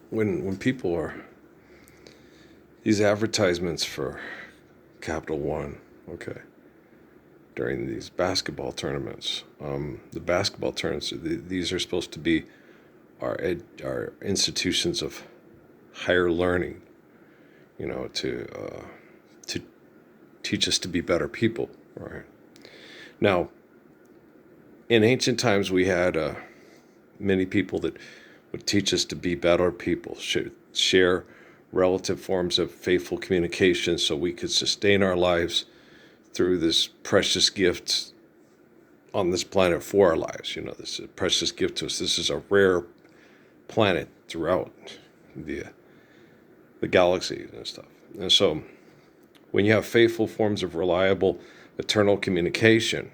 when people are these advertisements for Capital One, okay, during these basketball tournaments, the basketball tournaments, these are supposed to be our institutions of higher learning, to teach us to be better people, right? Now, in ancient times, we had many people that would teach us to be better people, share relative forms of faithful communication so we could sustain our lives through this precious gift on this planet for our lives. This is a precious gift to us. This is a rare planet throughout the galaxies and stuff. And so when you have faithful forms of reliable, eternal communication,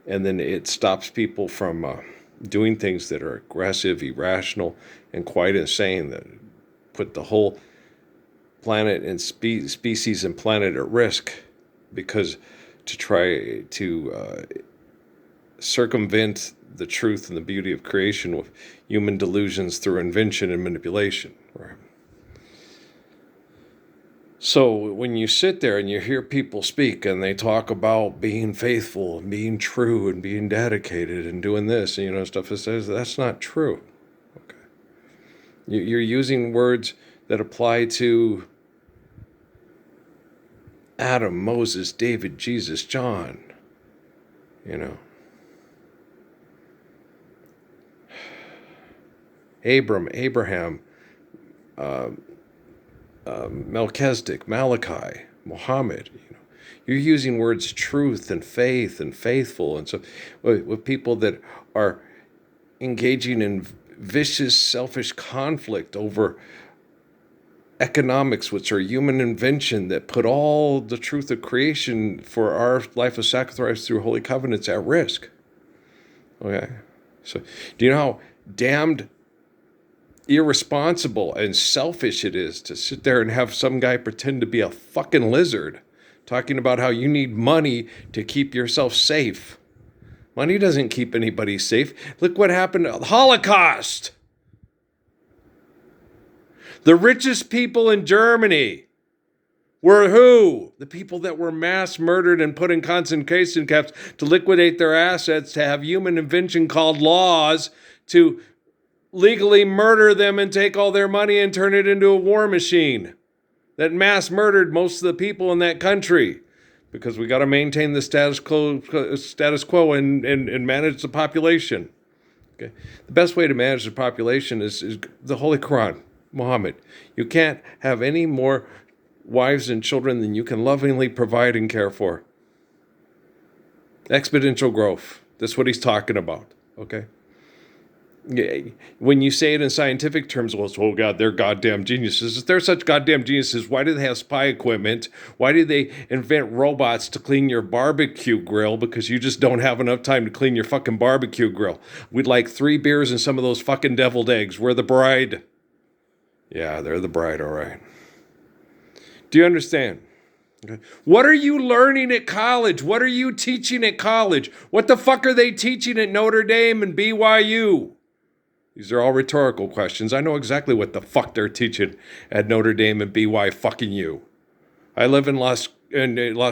and then it stops people from doing things that are aggressive, irrational, and quite insane that put the whole planet and species and planet at risk, because to try to circumvent the truth and the beauty of creation with human delusions through invention and manipulation. Right? So when you sit there and you hear people speak and they talk about being faithful and being true and being dedicated and doing this, and stuff, it says that's not true. Okay, you're using words that apply to Adam, Moses, David, Jesus, John. Abraham, Melchizedek, Malachi, Muhammad. You're using words truth and faith and faithful, and so with people that are engaging in vicious, selfish conflict over economics, which are human invention that put all the truth of creation for our life of sacrifice through holy covenants at risk. Okay, so do you know how damned irresponsible and selfish it is to sit there and have some guy pretend to be a fucking lizard talking about how you need money to keep yourself safe? Money doesn't keep anybody safe. Look what happened to the Holocaust. The richest people in Germany were who? The people that were mass murdered and put in concentration camps to liquidate their assets, to have human invention called laws to legally murder them and take all their money and turn it into a war machine that mass murdered most of the people in that country, because we got to maintain the status quo and manage the population. Okay, the best way to manage the population is the Holy Quran, Muhammad. You can't have any more wives and children than you can lovingly provide and care for. Exponential growth. That's what he's talking about. Okay. When you say it in scientific terms, well, oh God, they're goddamn geniuses. If they're such goddamn geniuses, why do they have spy equipment? Why do they invent robots to clean your barbecue grill? Because you just don't have enough time to clean your fucking barbecue grill. We'd like 3 beers and some of those fucking deviled eggs. We're the bride. Yeah, they're the bride, all right. Do you understand? Okay. What are you learning at college? What are you teaching at college? What the fuck are they teaching at Notre Dame and BYU? These are all rhetorical questions. I know exactly what the fuck they're teaching at Notre Dame and BY fucking U. I live in Las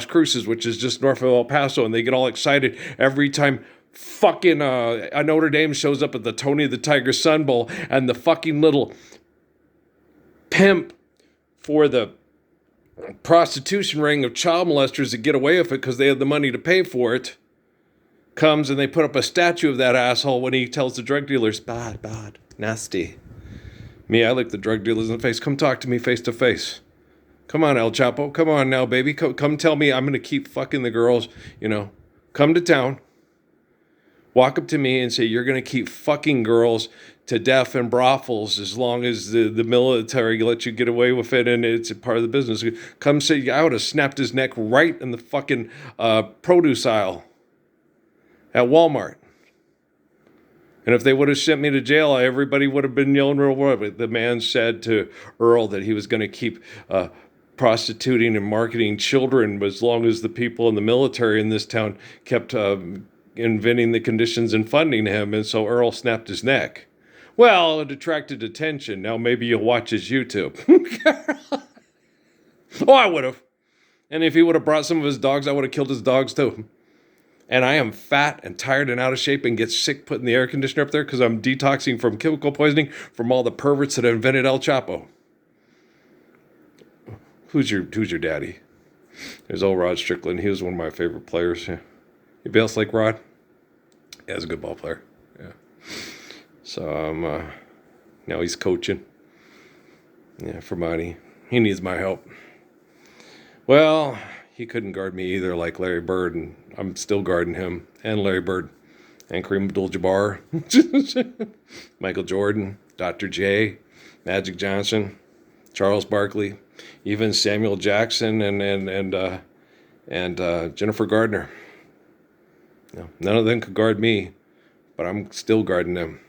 Cruces, which is just north of El Paso, and they get all excited every time fucking a Notre Dame shows up at the Tony the Tiger Sun Bowl, and the fucking little pimp for the prostitution ring of child molesters that get away with it because they have the money to pay for it comes and they put up a statue of that asshole when he tells the drug dealers, bad, nasty. Me, I look the drug dealers in the face. Come talk to me face to face. Come on, El Chapo. Come on now, baby. Come tell me I'm going to keep fucking the girls. Come to town. Walk up to me and say, you're going to keep fucking girls to death in brothels as long as the military lets you get away with it and it's a part of the business. Come say, I would have snapped his neck right in the fucking produce aisle at Walmart. And if they would have sent me to jail, everybody would have been yelling real wide. But the man said to Earl that he was going to keep prostituting and marketing children as long as the people in the military in this town kept inventing the conditions and funding him. And so Earl snapped his neck. Well, it attracted attention. Now maybe you'll watch his YouTube. Oh, I would have. And if he would have brought some of his dogs, I would have killed his dogs too. And I am fat and tired and out of shape and get sick putting the air conditioner up there because I'm detoxing from chemical poisoning from all the perverts that invented El Chapo. Who's your daddy? There's old Rod Strickland. He was one of my favorite players. Yeah. Anybody else like Rod? Yeah, he's a good ball player. Yeah. So now he's coaching. Yeah, for money. He needs my help. Well, he couldn't guard me either like Larry Bird, and I'm still guarding him and Larry Bird and Kareem Abdul-Jabbar, Michael Jordan, Dr. J, Magic Johnson, Charles Barkley, even Samuel Jackson and Jennifer Gardner. No, none of them could guard me, but I'm still guarding them.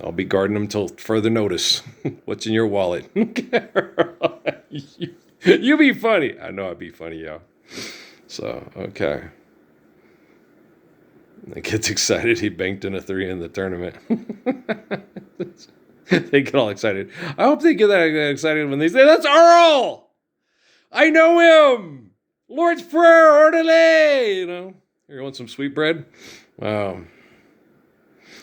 I'll be guarding them till further notice. What's in your wallet? You be funny. I know I'd be funny, yeah. So, okay. The kid's excited. He banked in a 3 in the tournament. They get all excited. I hope they get that excited when they say, "That's Earl! I know him! Lord's Prayer, orderly!" You know? You want some sweetbread? Wow.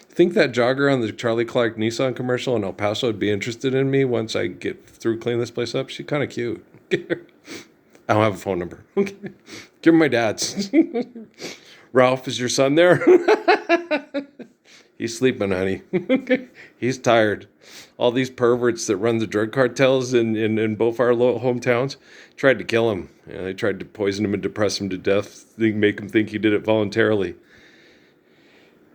Think that jogger on the Charlie Clark Nissan commercial in El Paso would be interested in me once I get through cleaning this place up? She's kind of cute. I don't have a phone number. Give her my dad's. Ralph, is your son there? He's sleeping, honey. He's tired. All these perverts that run the drug cartels in both our hometowns tried to kill him. You know, they tried to poison him and depress him to death. They make him think he did it voluntarily.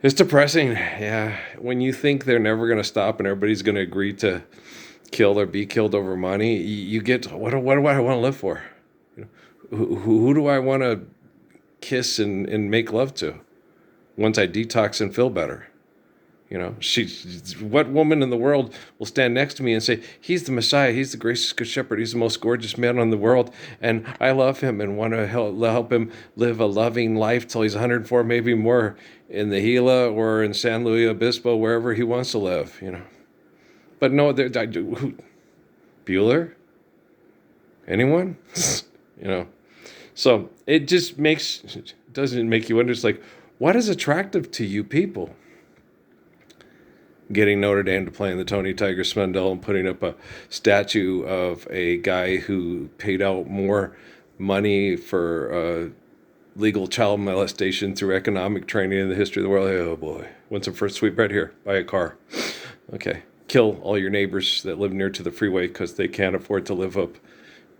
It's depressing. Yeah. When you think they're never going to stop and everybody's going to agree to kill or be killed over money, you get, what do I want to live for? You know, who do I want to kiss and make love to once I detox and feel better? You know, what woman in the world will stand next to me and say, "He's the Messiah, he's the gracious good shepherd, he's the most gorgeous man in the world, and I love him and want to help him live a loving life till he's 104, maybe more, in the Gila or in San Luis Obispo, wherever he wants to live," you know. But no, who? Bueller? Anyone? You know. So it just doesn't make you wonder. It's like, what is attractive to you people? Getting Notre Dame to play in the Tony Tiger Spindle and putting up a statue of a guy who paid out more money for legal child molestation through economic training in the history of the world. Oh boy. Want some first sweetbread? Here, buy a car. Okay. Kill all your neighbors that live near to the freeway because they can't afford to live up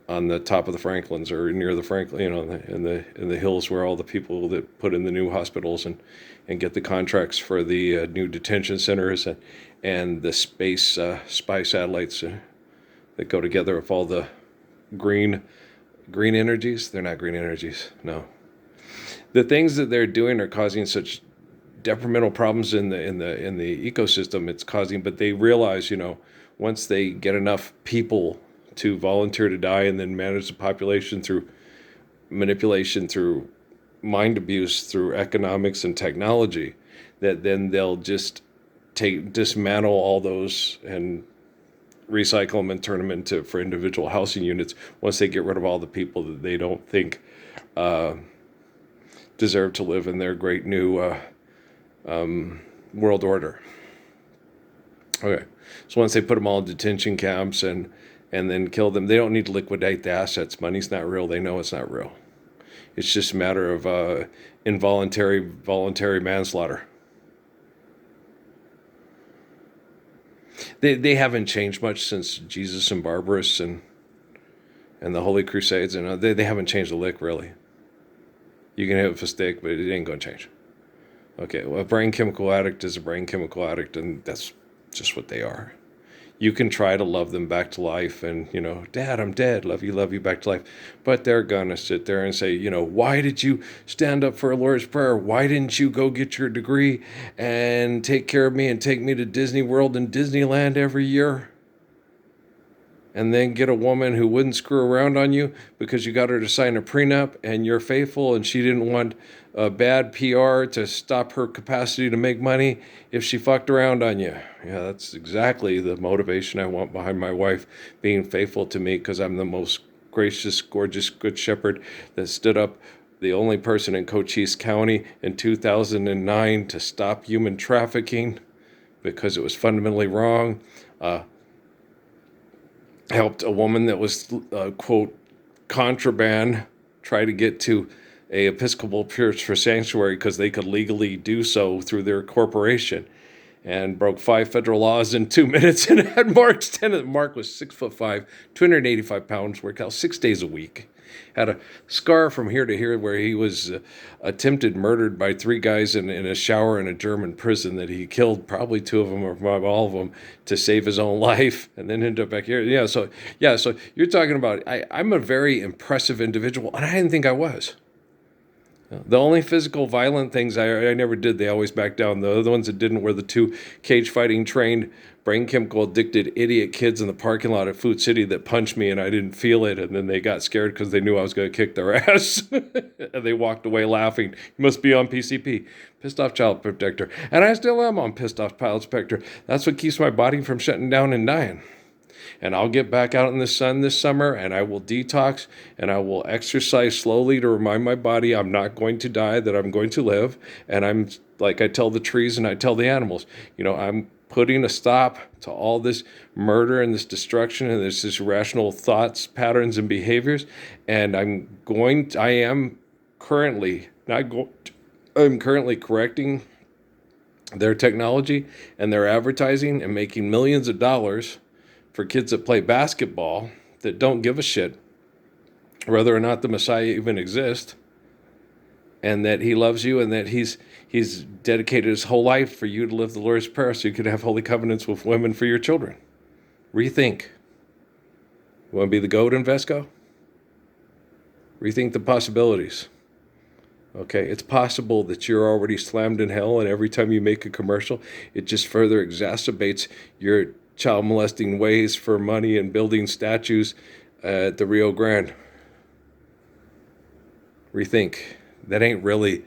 on the top of the Franklins or near the Franklin, you know, in the hills where all the people that put in the new hospitals and get the contracts for the new detention centers and the space spy satellites that go together with all the green energies. They're not green energies. No, the things that they're doing are causing such detrimental problems in the ecosystem. It's causing, but they realize, you know, once they get enough people to volunteer to die and then manage the population through manipulation, through mind abuse, through economics and technology, that then they'll just dismantle all those and recycle them and turn them into for individual housing units once they get rid of all the people that they don't think deserve to live in their great new world order. Okay, so once they put them all in detention camps and then kill them, they don't need to liquidate the assets. Money's not real. They know it's not real. It's just a matter of voluntary manslaughter. They haven't changed much since Jesus and Barbarous and the Holy Crusades, and they haven't changed a lick, really. You can have a stick, but it ain't going to change. Okay, well, a brain chemical addict is a brain chemical addict, and that's just what they are. You can try to love them back to life and, you know, "Dad, I'm dead. Love you back to life." But they're going to sit there and say, you know, "Why did you stand up for a Lord's Prayer? Why didn't you go get your degree and take care of me and take me to Disney World and Disneyland every year?" and then get a woman who wouldn't screw around on you because you got her to sign a prenup and you're faithful and she didn't want bad PR to stop her capacity to make money if she fucked around on you. Yeah, that's exactly the motivation I want behind my wife being faithful to me, because I'm the most gracious, gorgeous, good shepherd that stood up, the only person in Cochise County in 2009 to stop human trafficking because it was fundamentally wrong. Helped a woman that was, quote, contraband try to get to a Episcopal church for sanctuary because they could legally do so through their corporation, and broke 5 federal laws in 2 minutes and had Mark's tenant. Mark was 6'5", 285 pounds, worked out 6 days a week. Had a scar from here to here where he was attempted murdered by 3 guys in a shower in a German prison that he killed probably 2 of them or all of them to save his own life, and then ended up back here. So you're talking about, I'm a very impressive individual, and I didn't think I was. The only physical violent things I never did, they always backed down. The other ones that didn't were the 2 cage fighting trained, brain chemical addicted idiot kids in the parking lot at Food City that punched me and I didn't feel it. And then they got scared because they knew I was going to kick their ass. And they walked away laughing. You must be on PCP, pissed off child protector. And I still am on pissed off child protector. That's what keeps my body from shutting down and dying. And I'll get back out in the sun this summer, and I will detox, and I will exercise slowly to remind my body I'm not going to die, that I'm going to live. And I'm, like I tell the trees and I tell the animals, I'm putting a stop to all this murder and this destruction and this irrational thoughts, patterns, and behaviors. And I'm currently correcting their technology and their advertising and making millions of dollars for kids that play basketball that don't give a shit whether or not the Messiah even exists, and that he loves you, and that he's dedicated his whole life for you to live the Lord's Prayer so you could have holy covenants with women for your children. Rethink. You want to be the goat in Vesco? Rethink the possibilities. Okay, it's possible that you're already slammed in hell, and every time you make a commercial, it just further exacerbates your child molesting ways for money and building statues at the Rio Grande. Rethink. That ain't really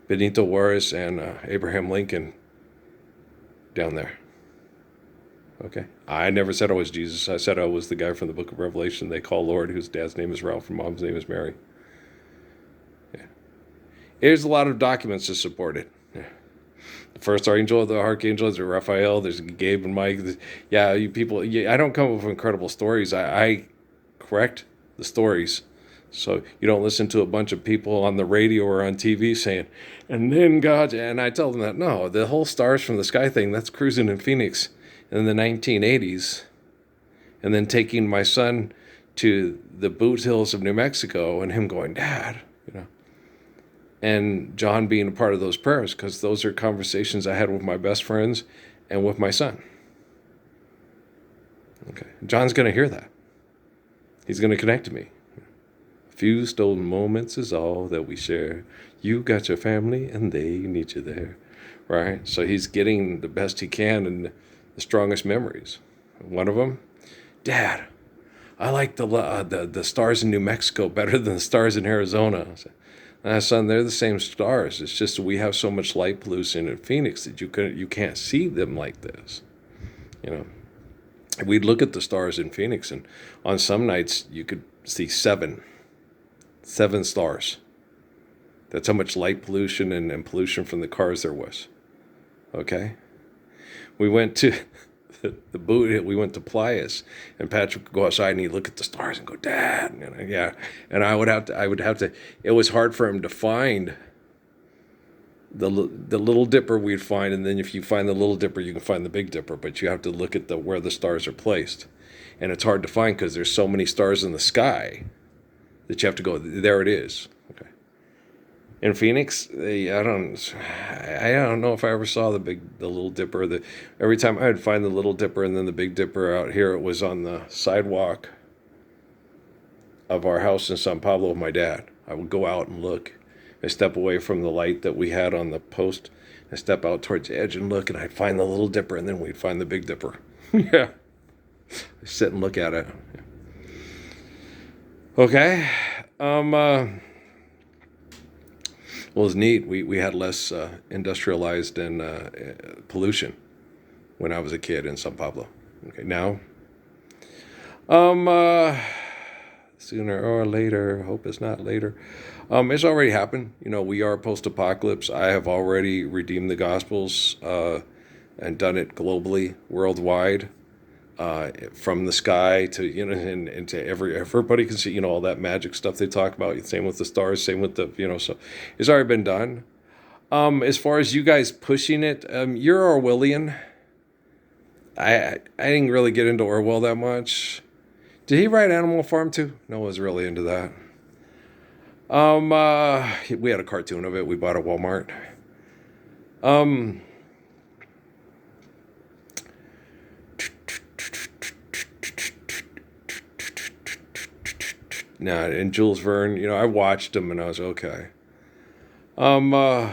Benito Juarez and Abraham Lincoln down there. Okay? I never said I was Jesus. I said I was the guy from the book of Revelation they call Lord, whose dad's name is Ralph and mom's name is Mary. Yeah. Here's a lot of documents to support it. Yeah. The first archangel, the archangels, there's Raphael, there's Gabe and Mike. You people, I don't come up with incredible stories. I correct the stories. So you don't listen to a bunch of people on the radio or on TV saying, and then God, and I tell them that, no, the whole stars from the sky thing, that's cruising in Phoenix in the 1980s. And then taking my son to the Boot Hills of New Mexico and him going, Dad, and John being a part of those prayers, because those are conversations I had with my best friends and with my son. Okay, John's going to hear that. He's going to connect to me. A few stolen moments is all that we share. You got your family and they need you there, right? So he's getting the best he can and the strongest memories. One of them, Dad, I like the stars in New Mexico better than the stars in Arizona. I said, son, they're the same stars. It's just we have so much light pollution in Phoenix that you can't see them like this. We'd look at the stars in Phoenix, and on some nights you could see seven stars. That's how much light pollution and pollution from the cars there was. Okay? We went to the boot, we went to Playas, and Patrick would go outside and he'd look at the stars and go, Dad, and I would have to, it was hard for him to find the Little Dipper we'd find, and then if you find the Little Dipper, you can find the Big Dipper, but you have to look at where the stars are placed, and it's hard to find because there's so many stars in the sky that you have to go, there it is. Okay. In Phoenix, I don't know if I ever saw the Little Dipper. Every time I would find the Little Dipper and then the Big Dipper out here, it was on the sidewalk of our house in San Pablo with my dad. I would go out and look. I step away from the light that we had on the post. I step out towards the edge and look, and I'd find the Little Dipper, and then we'd find the Big Dipper. Yeah. Sit and look at it. Okay. Well, it's neat. We had less industrialized and pollution when I was a kid in San Pablo. Okay, now, um, uh, sooner or later, hope it's not later. It's already happened. We are post-apocalypse. I have already redeemed the Gospels and done it globally, worldwide, from the sky to and to everybody can see all that magic stuff they talk about. Same with the stars. Same with the So it's already been done. As far as you guys pushing it, you're Orwellian. I didn't really get into Orwell that much. Did he write Animal Farm too? No, I was really into that. We had a cartoon of it. We bought at Walmart. Um, nah, and Jules Verne. I watched him and I was okay. Um, uh,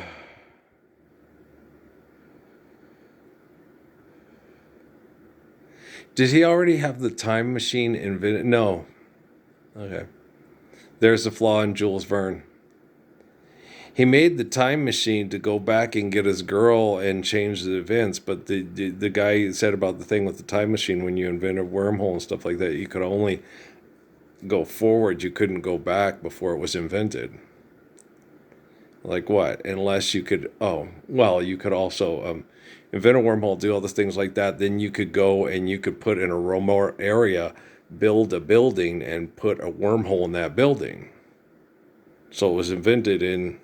did he already have the time machine invented? No. Okay. There's a flaw in Jules Verne. He made the time machine to go back and get his girl and change the events, but the guy said about the thing with the time machine, when you invent a wormhole and stuff like that, you could only go forward, you couldn't go back before it was invented. Like what? Unless you could, oh, well, you could also invent a wormhole, do all the things like that. Then you could go and you could put in a remote area, build a building and put a wormhole in that building. So it was invented in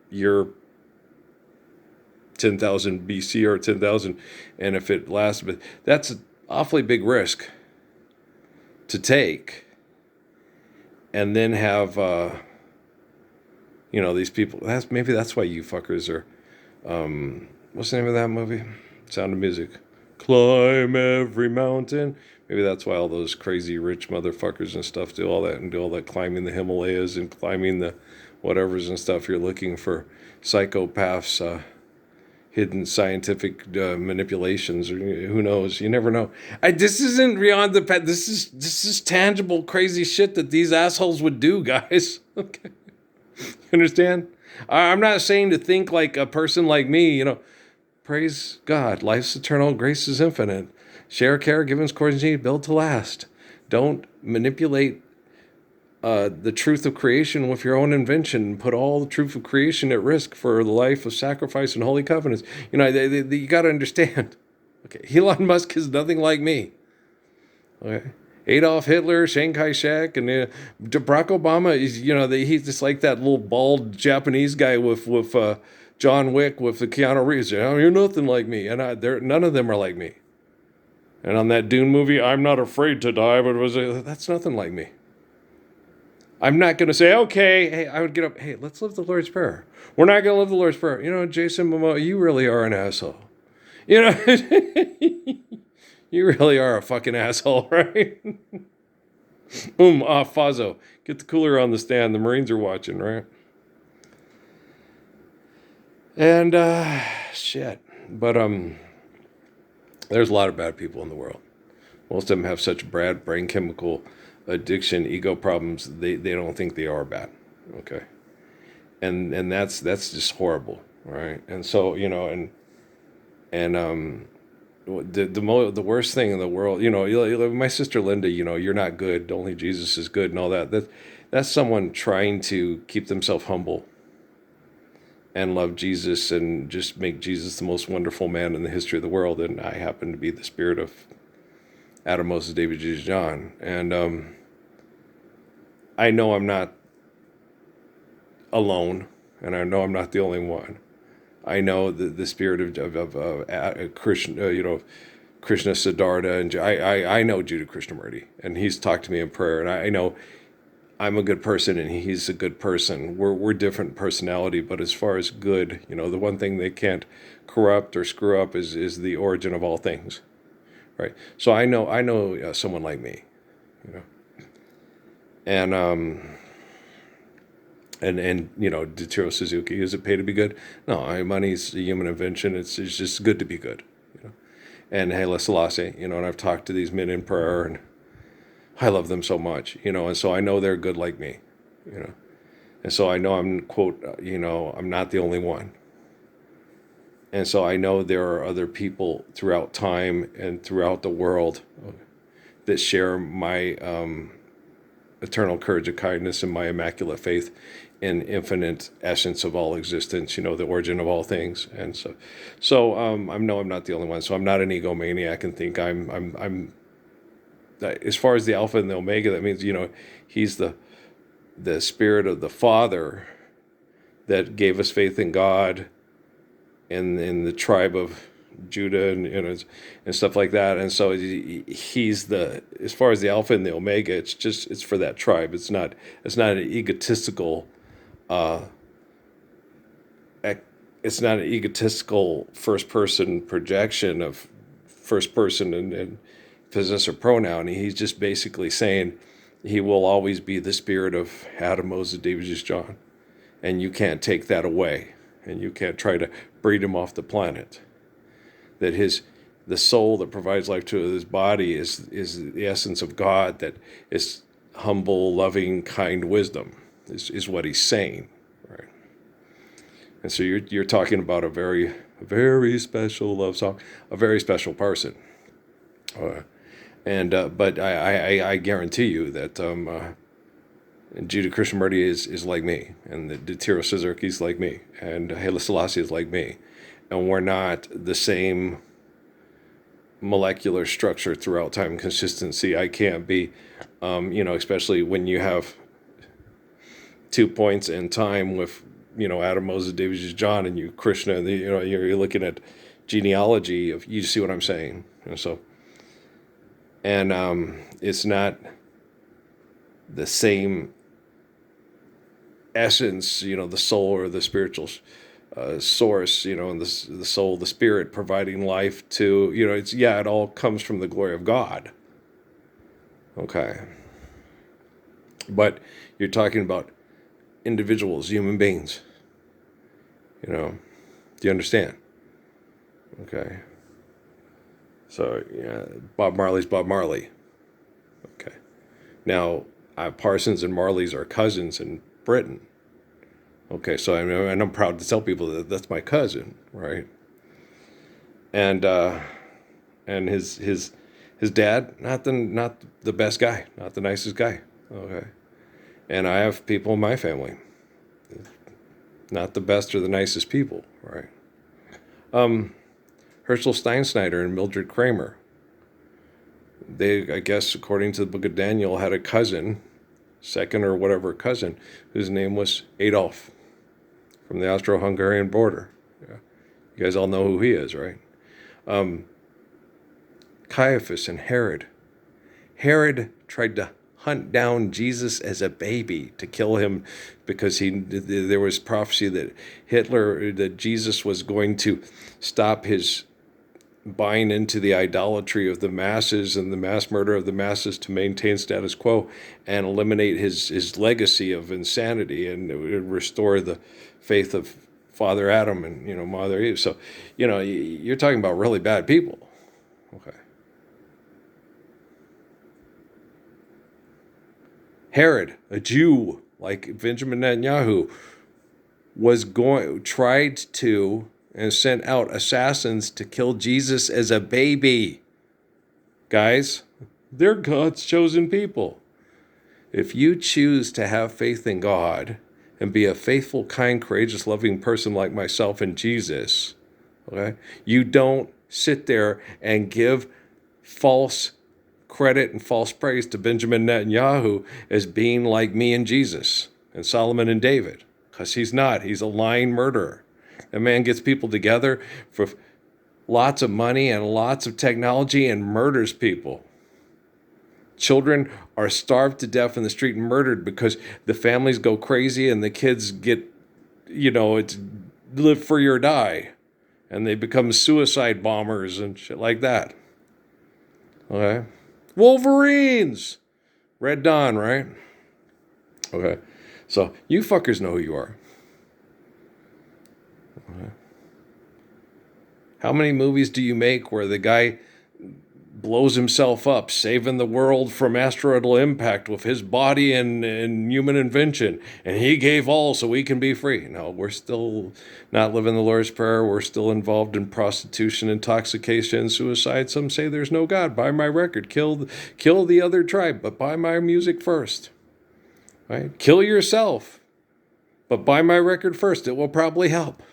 year 10,000 BC or 10,000. And if it lasts, but that's an awfully big risk to take. And then have, these people. Maybe that's why you fuckers are. What's the name of that movie? Sound of Music. Climb every mountain. Maybe that's why all those crazy rich motherfuckers and stuff do all that and do all that climbing the Himalayas and climbing the whatevers and stuff. You're looking for psychopaths, hidden scientific manipulations, or who knows? You never know. This isn't beyond the pet. This is tangible, crazy shit that these assholes would do, guys. Okay, you understand? I'm not saying to think like a person like me. Praise God. Life's eternal. Grace is infinite. Share, care, give us courage need, build to last. Don't manipulate the truth of creation with your own invention. Put all the truth of creation at risk for the life of sacrifice and holy covenants. You got to understand. Okay, Elon Musk is nothing like me. Okay, Adolf Hitler, Chiang Kai-shek, and Barack Obama is. He's just like that little bald Japanese guy with John Wick with the Keanu Reeves. You're nothing like me, and none of them are like me. And on that Dune movie, I'm not afraid to die, but that's nothing like me. I'm not going to say, okay, hey, I would get up, hey, let's live the Lord's Prayer. We're not going to live the Lord's Prayer. Jason Momoa, you really are an asshole. You really are a fucking asshole, right? Fazo, get the cooler on the stand. The Marines are watching, right? And, shit. But, there's a lot of bad people in the world. Most of them have such bad brain chemical addiction, ego problems. They don't think they are bad. Okay, and that's just horrible, right? And so the worst thing in the world, my sister Linda, you're not good. Only Jesus is good, and all that. That's someone trying to keep themselves humble and love Jesus and just make Jesus the most wonderful man in the history of the world. And I happen to be the spirit of Adam, Moses, David, Jesus, John. And I know I'm not alone, and I know I'm not the only one. I know the spirit of Krishna, Krishna Siddhartha, and I know Judah Krishnamurti, and he's talked to me in prayer, and I know I'm a good person and he's a good person. We're different personality, but as far as good, the one thing they can't corrupt or screw up is the origin of all things, right? So I know someone like me, and Detiro Suzuki. Is it pay to be good? No, money's a human invention. It's just good to be good, and Haile Selassie, and I've talked to these men in prayer, and I love them so much, and so I know they're good like me, you know, and so I know I'm, quote, I'm not the only one. And so I know there are other people throughout time and throughout the world that share my eternal courage of kindness and my immaculate faith in infinite essence of all existence, the origin of all things. And so I know I'm not the only one. So I'm not an egomaniac and think I'm as far as the Alpha and the Omega, that means, he's the spirit of the Father that gave us faith in God and in the tribe of Judah and stuff like that. And so he's as far as the Alpha and the Omega, it's for that tribe. It's not an egotistical first person projection of first person and possessor pronoun. He's just basically saying he will always be the spirit of Adam, Moses, David, Jesus, John, and you can't take that away, and you can't try to breed him off the planet. That the soul that provides life to his body is the essence of God, that is humble, loving, kind wisdom, is what he's saying, right? And so you're talking about a very special love song, a very special person, but I guarantee you that Judah Krishnamurti is like me, and the Tiro Suzuki is like me, and Haile Selassie is like me, and we're not the same molecular structure throughout time and consistency. I can't be, especially when you have 2 points in time with, Adam, Moses, David, Jesus, John, and you Krishna, and you're looking at genealogy of, you see what I'm saying, so, and it's not the same essence, the soul or the spiritual source, and the soul, the spirit providing life to, it all comes from the glory of God. Okay. But you're talking about individuals, human beings. Do you understand? Okay. So, Bob Marley's Bob Marley. Okay. Now, Parsons and Marley's are cousins in Britain. Okay, so and I'm proud to tell people that that's my cousin, right? And his dad, not the best guy, not the nicest guy. Okay, and I have people in my family, not the best or the nicest people, right? Herschel Steinschneider and Mildred Kramer. They, I guess, according to the Book of Daniel, had a cousin, second or whatever cousin, whose name was Adolf, from the Austro-Hungarian border. Yeah. You guys all know who he is, right? Caiaphas and Herod. Herod tried to hunt down Jesus as a baby to kill him because there was prophecy that Jesus was going to stop his buying into the idolatry of the masses and the mass murder of the masses to maintain status quo and eliminate his legacy of insanity and restore the faith of Father Adam and, Mother Eve. So, you're talking about really bad people. Okay. Herod, a Jew like Benjamin Netanyahu, tried to and sent out assassins to kill Jesus as a baby. Guys, they're God's chosen people. If you choose to have faith in God and be a faithful, kind, courageous, loving person like myself and Jesus, okay, you don't sit there and give false credit and false praise to Benjamin Netanyahu as being like me and Jesus and Solomon and David, because he's not. He's a lying murderer. A man gets people together for lots of money and lots of technology and murders people. Children are starved to death in the street and murdered because the families go crazy and the kids get, it's live free or die. And they become suicide bombers and shit like that. Okay. Wolverines! Red Dawn, right? Okay. So you fuckers know who you are. Okay. How many movies do you make where the guy blows himself up, saving the world from asteroidal impact with his body and human invention, and he gave all so we can be free? No, we're still not living the Lord's Prayer. We're still involved in prostitution, intoxication, suicide. Some say there's no God. Buy my record. Kill the other tribe, but buy my music first. Right? Kill yourself, but buy my record first. It will probably help.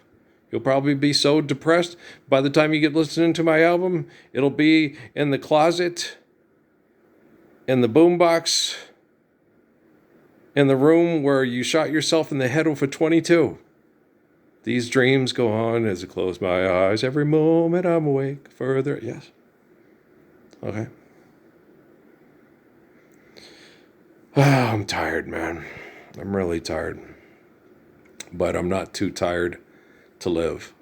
You'll probably be so depressed by the time you get listening to my album, it'll be in the closet, in the boombox, in the room where you shot yourself in the head with a 22. These dreams go on as I close my eyes. Every moment I'm awake. Further, yes. Okay. I'm tired, man. I'm really tired. But I'm not too tired to live.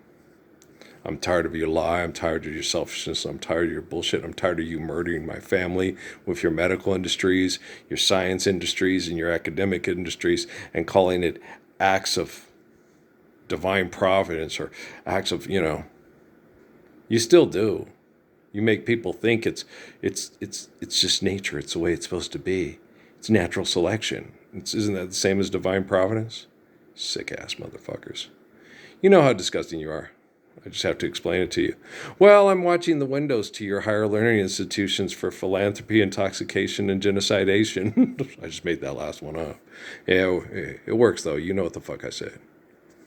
I'm tired of your lie. I'm tired of your selfishness. I'm tired of your bullshit. I'm tired of you murdering my family with your medical industries, your science industries, and your academic industries, and calling it acts of divine providence or acts of, you still do. You make people think it's just nature. It's the way it's supposed to be. It's natural selection. Isn't that the same as divine providence? Sick ass motherfuckers. You know how disgusting you are. I just have to explain it to you. Well, I'm watching the windows to your higher learning institutions for philanthropy, intoxication, and genocidation. I just made that last one up. Yeah, it works, though. You know what the fuck I said.